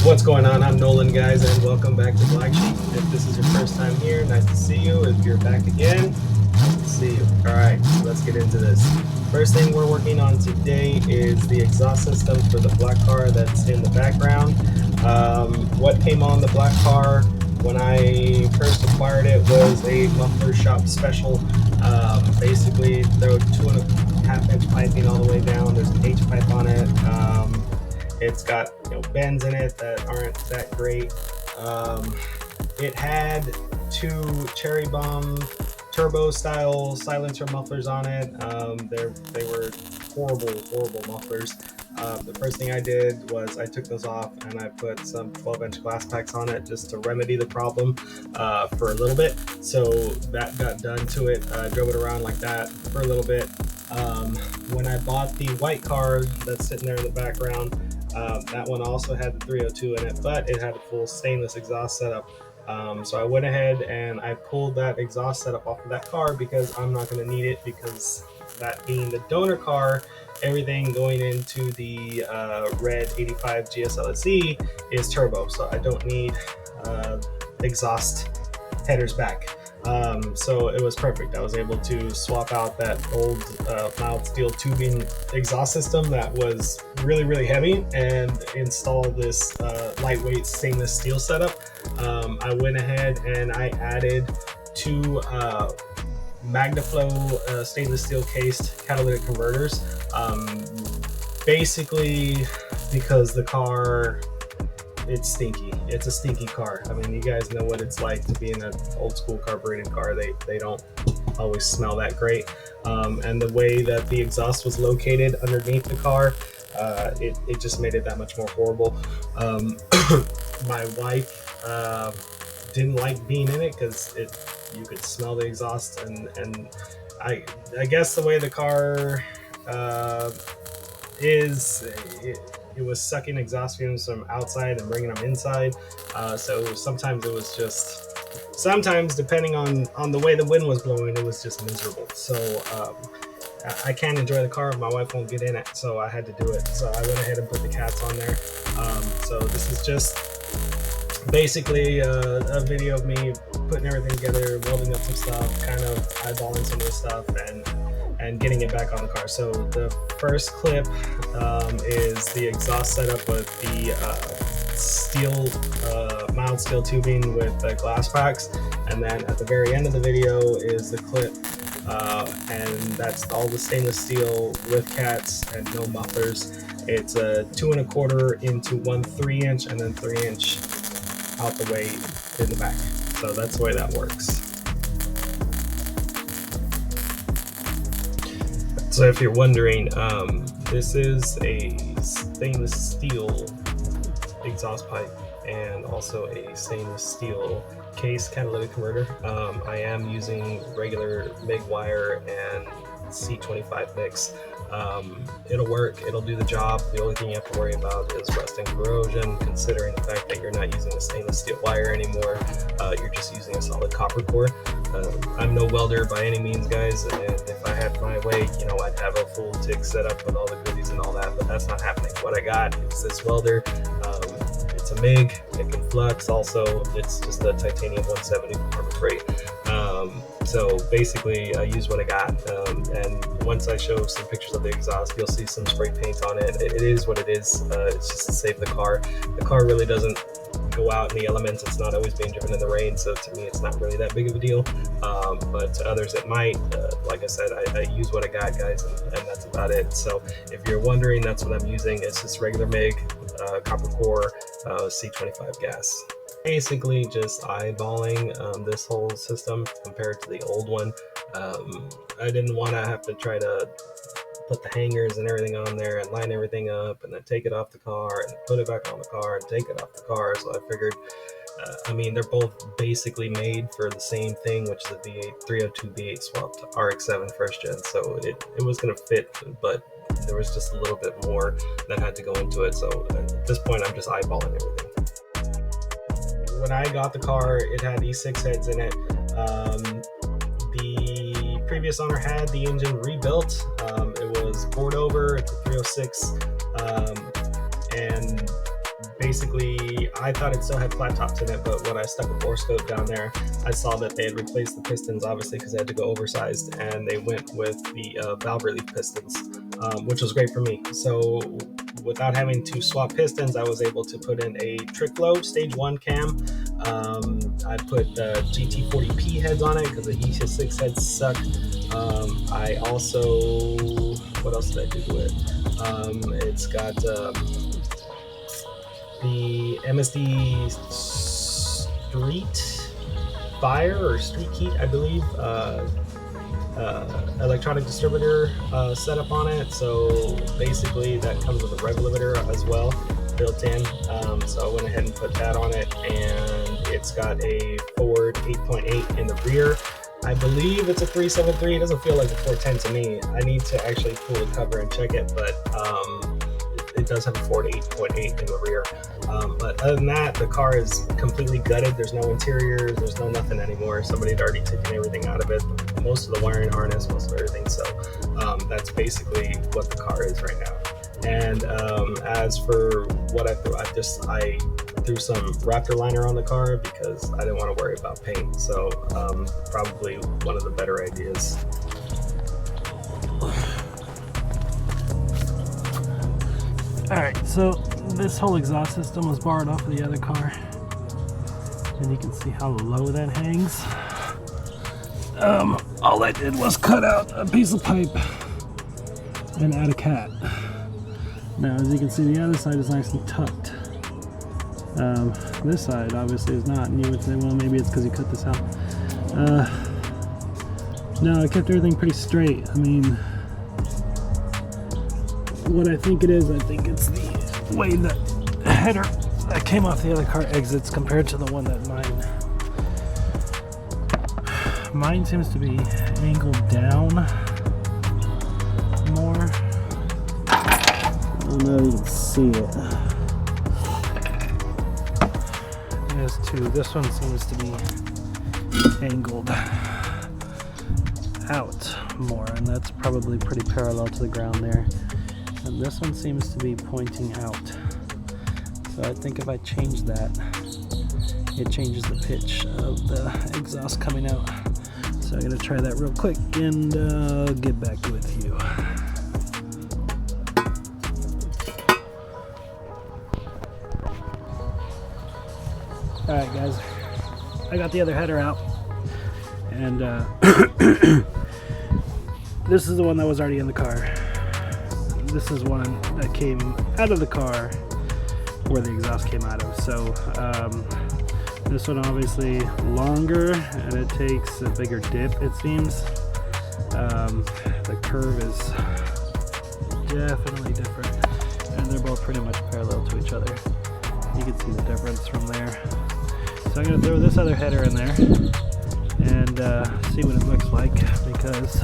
What's going on? I'm Nolan, guys, and welcome back to Black Sheep. If this is your first time here, nice to see you. If you're back again, nice to see you. All right, let's get into this. First thing we're working on today is the exhaust system for the black car that's in the background. What came on the black car when I first acquired it was a muffler shop special. Basically, throw 2.5-inch piping all the way down. There's an H pipe on it. It's got bends in it that aren't that great. It had two cherry bomb turbo style silencer mufflers on it. They were horrible mufflers. The first thing I did was I took those off and I put some 12-inch glass packs on it just to remedy the problem for a little bit. So that got done to it. I drove it around like that for a little bit. When I bought the white car that's sitting there in the background, that one also had the 302 in it, but it had a full stainless exhaust setup. So I went ahead and I pulled that exhaust setup off of that car because I'm not going to need it, because that being the donor car, everything going into the red 85 GSLSE is turbo, so I don't need exhaust headers back. So it was perfect. I was able to swap out that old mild steel tubing exhaust system that was really heavy and install this lightweight stainless steel setup. I went ahead and I added two MagnaFlow stainless steel cased catalytic converters. Basically because the car, it's stinky. It's a stinky car. I mean, you guys know what it's like to be in an old school carbureted car. They don't always smell that great. And the way that the exhaust was located underneath the car, it just made it that much more horrible. My wife didn't like being in it because you could smell the exhaust, and I guess the way the car is, it was sucking exhaust fumes from outside and bringing them inside. So sometimes it was just, sometimes depending on the way the wind was blowing, it was just miserable. So I can't enjoy the car if my wife won't get in it, so I had to do it. So I went ahead and put the cats on there. So this is just basically a video of me putting everything together, welding up some stuff, kind of eyeballing some of the stuff, and getting it back on the car. So the first clip is the exhaust setup with the steel, mild steel tubing with glass packs, and then at the very end of the video is the clip, and that's all the stainless steel with cats and no mufflers. It's a 2 1/4 into 1 3-inch, and then 3-inch out the way in the back. So that's the way that works. So if you're wondering, this is a stainless steel exhaust pipe and also a stainless steel case catalytic converter. I am using regular MIG wire and C25 mix. It'll work, it'll do the job. The only thing you have to worry about is rust and corrosion, considering the fact that you're not using a stainless steel wire anymore. You're just using a solid copper core. I'm no welder by any means, guys, and if I had my way, I'd have a full TIG setup with all the goodies and all that, but that's not happening. What I got is this welder. It's a MIG, it can flux also. It's just a titanium 170 Harbor Freight. So basically I use what I got, and once I show some pictures of the exhaust, you'll see some spray paint on it. It is what it is. It's just to save the car. The car really doesn't go out in the elements. It's not always being driven in the rain, so to me it's not really that big of a deal, but to others it might. Like I said, I use what I got, guys, and that's about it. So if you're wondering, that's what I'm using. It's just regular MIG, copper core, C25 gas. Basically just eyeballing this whole system compared to the old one. I didn't want to have to try to put the hangers and everything on there and line everything up and then take it off the car and put it back on the car and take it off the car. So I figured, I mean, they're both basically made for the same thing, which is a V8 302 V8 swapped to Rx-7 first gen. So it was going to fit, but there was just a little bit more that had to go into it. So at this point, I'm just eyeballing everything. When I got the car, it had E6 heads in it. The previous owner had the engine rebuilt. It was bored over. It's a 306, and basically I thought it still had flat tops in it, but when I stuck a borescope down there, I saw that they had replaced the pistons, obviously because they had to go oversized, and they went with the valve relief pistons, which was great for me. So without having to swap pistons, I was able to put in a trick low stage 1 cam. I put GT40P heads on it because the E6 heads suck. I also, what else did I do to it? It's got the MSD Street Fire or Street Heat, I believe, electronic distributor setup on it. So basically that comes with a rev limiter as well built in. So I went ahead and put that on it, and it's got a forward 8.8 in the rear. I believe it's a 373. It doesn't feel like a 410 to me. I need to actually pull the cover and check it, but it does have a forward 8.8 in the rear. But other than that, the car is completely gutted. There's no interior, there's no nothing anymore. Somebody had already taken everything out of it, most of the wiring harness, most of everything. So that's basically what the car is right now. And as for what I threw, I threw some Raptor liner on the car because I didn't want to worry about paint. So probably one of the better ideas. Alright, so this whole exhaust system was borrowed off of the other car, and you can see how low that hangs. All I did was cut out a piece of pipe and add a cat. Now, as you can see, the other side is nice and tucked. This side obviously is not, and you would say, well, maybe it's because you cut this out. No, I kept everything pretty straight. I mean, what I think it is, I think it's the way the header that came off the other car exits compared to the one that mine seems to be angled down more. I don't know if you can see it. As to this one seems to be angled out more, and that's probably pretty parallel to the ground there. And this one seems to be pointing out. So I think if I change that, it changes the pitch of the exhaust coming out. So I'm gonna try that real quick and get back with you. Alright guys, I got the other header out, and this is the one that was already in the car. This is one that came out of the car where the exhaust came out of. So this one obviously longer, and it takes a bigger dip, it seems. The curve is definitely different, and they're both pretty much parallel to each other. You can see the difference from there. So I'm going to throw this other header in there and see what it looks like, because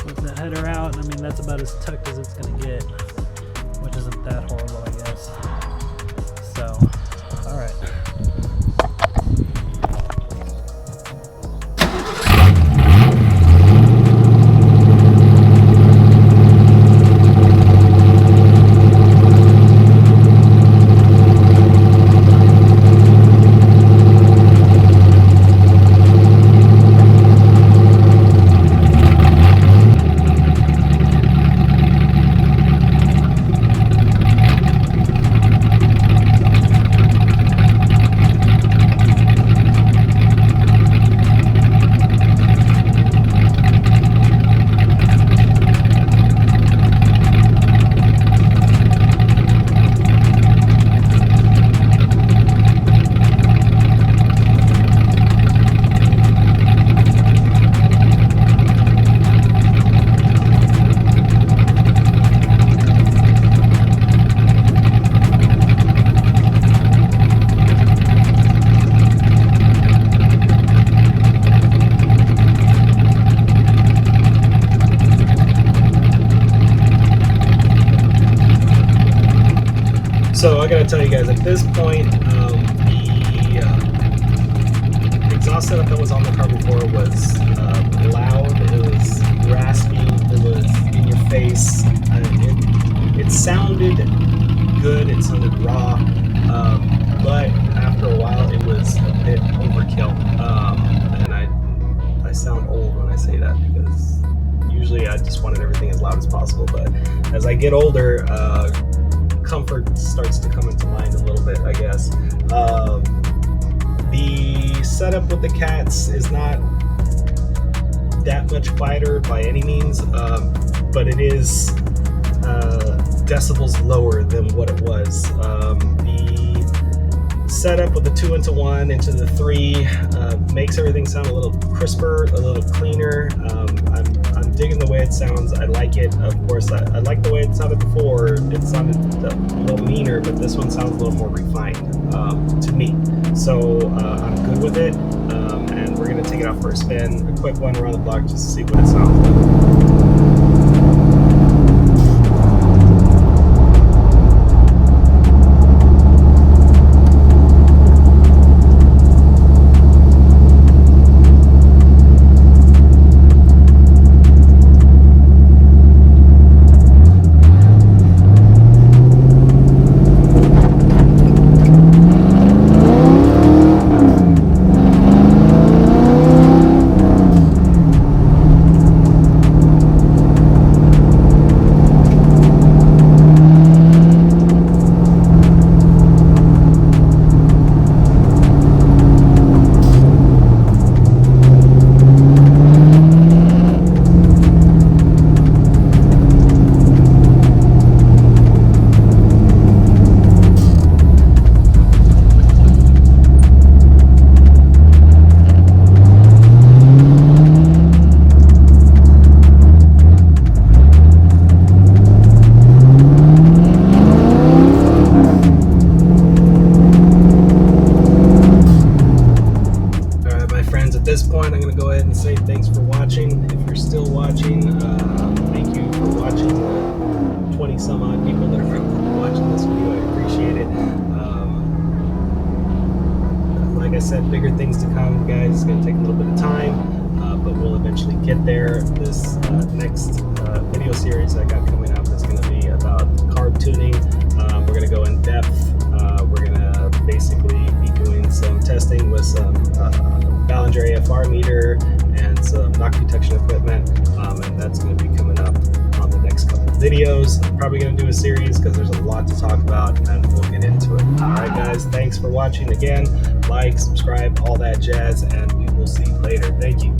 with the header out, I mean, that's about as tucked as it's going to get, which isn't that horrible, I guess. So, alright. to tell you guys at this point, the exhaust setup that was on the car before was loud, it was raspy, it was in your face. It sounded good, it sounded raw, but after a while it was a bit overkill. And I sound old when I say that, because usually I just wanted everything as loud as possible, but as I get older, comfort starts to come into mind a little bit, I guess. The setup with the cats is not that much quieter by any means, but it is decibels lower than what it was. The setup with the 2 into 1 into the 3 makes everything sound a little crisper, a little cleaner. I'm digging the way it sounds. I like it. Of course, I like the way it sounded before. It sounded a little meaner, but this one sounds a little more refined to me. So I'm good with it, and we're going to take it out for a spin, a quick one around the block just to see what it sounds like. At this point, I'm going to go ahead and say thanks for watching. If you're still watching, thank you for watching the 20 some odd people that are watching this video. I appreciate it. Like I said, bigger things to come, guys. It's going to take a little bit of time, but we'll eventually get there. This next video series I got coming up is going to be about carb tuning. We're going to go in depth. We're going to basically be doing some testing with some Ballinger AFR meter and some knock detection equipment, and that's going to be coming up on the next couple of videos. I'm probably going to do a series because there's a lot to talk about, and we'll get into it. Alright guys, thanks for watching again. Like, subscribe, all that jazz, and we will see you later. Thank you.